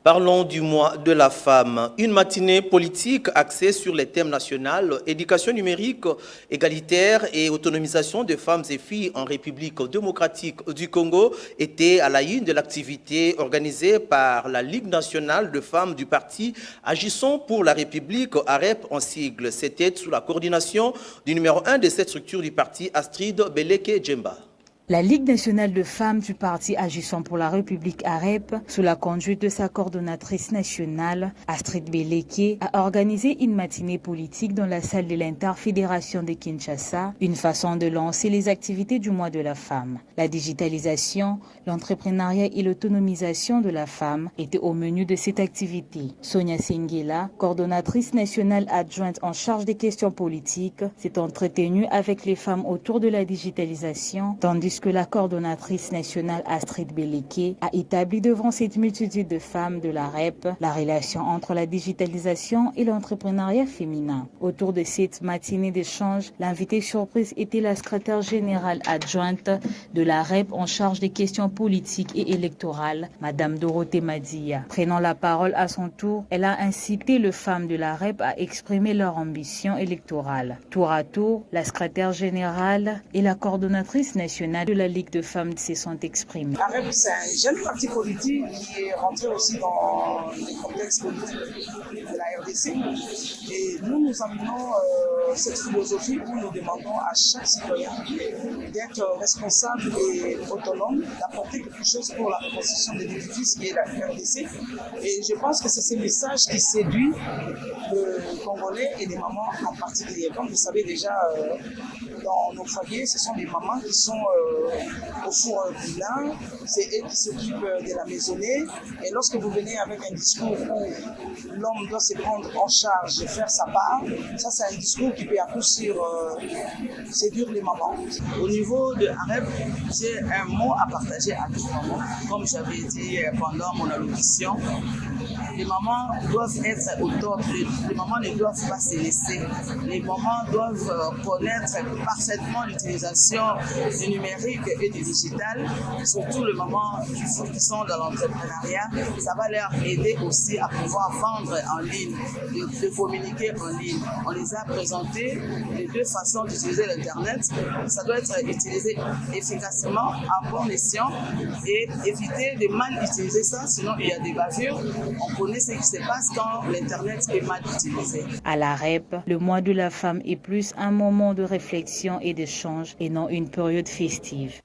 Parlons du mois de la femme. Une matinée politique axée sur les thèmes nationaux, éducation numérique, égalitaire et autonomisation des femmes et filles en République démocratique du Congo était à la une de l'activité organisée par la Ligue nationale de femmes du parti Agissons pour la République, AREP en sigle. C'était sous la coordination du numéro 1 de cette structure du parti, Astrid Beleke-Djemba. La Ligue nationale de femmes du parti Agissons pour la République AREP, sous la conduite de sa coordonnatrice nationale, Astrid Beleke, a organisé une matinée politique dans la salle de l'Interfédération de Kinshasa, une façon de lancer les activités du mois de la femme. La digitalisation, l'entrepreneuriat et l'autonomisation de la femme étaient au menu de cette activité. Sonia Sengela, coordonnatrice nationale adjointe en charge des questions politiques, s'est entretenue avec les femmes autour de la digitalisation, tandis que la coordonnatrice nationale Astrid Beleke a établi devant cette multitude de femmes de la REP la relation entre la digitalisation et l'entrepreneuriat féminin. Autour de cette matinée d'échange, l'invitée surprise était la secrétaire générale adjointe de la REP en charge des questions politiques et électorales, Madame Dorothée Madia. Prenant la parole à son tour, elle a incité les femmes de la REP à exprimer leur ambition électorale. Tour à tour, la secrétaire générale et la coordonnatrice nationale de la Ligue de femmes se sont exprimées. AREP, c'est un jeune parti politique qui est rentré aussi dans les contextes politiques de la RDC. Et nous amenons cette philosophie où nous demandons à chaque citoyen d'être responsable et autonome, d'apporter quelque chose pour la reconstruction de l'édifice qui est la RDC. Et je pense que c'est ce message qui séduit le Congolais et les mamans en particulier. Comme vous savez déjà, dans nos foyers, ce sont les mamans qui sont au four bilan, c'est eux qui s'occupent de la maisonnée. Et lorsque vous venez avec un discours où l'homme doit se prendre en charge et faire sa part, ça c'est un discours qui peut à coup sûr séduire les mamans. Au niveau de AREP, j'ai un mot à partager à toutes les mamans. Comme j'avais dit pendant mon allocution, les mamans doivent être au top, les mamans ne doivent pas se laisser. Les mamans doivent connaître parfaitement l'utilisation du numérique et du digital, surtout les mamans qui sont dans l'entrepreneuriat. Ça va leur aider aussi à pouvoir vendre en ligne, de communiquer en ligne. On les a présenté les deux façons d'utiliser l'Internet. Ça doit être utilisé efficacement, à bon escient, et éviter de mal utiliser ça, sinon il y a des bavures. On connaît ce qui se passe quand l'Internet est mal utilisé. À la REP, le mois de la femme est plus un moment de réflexion et d'échange et non une période festive.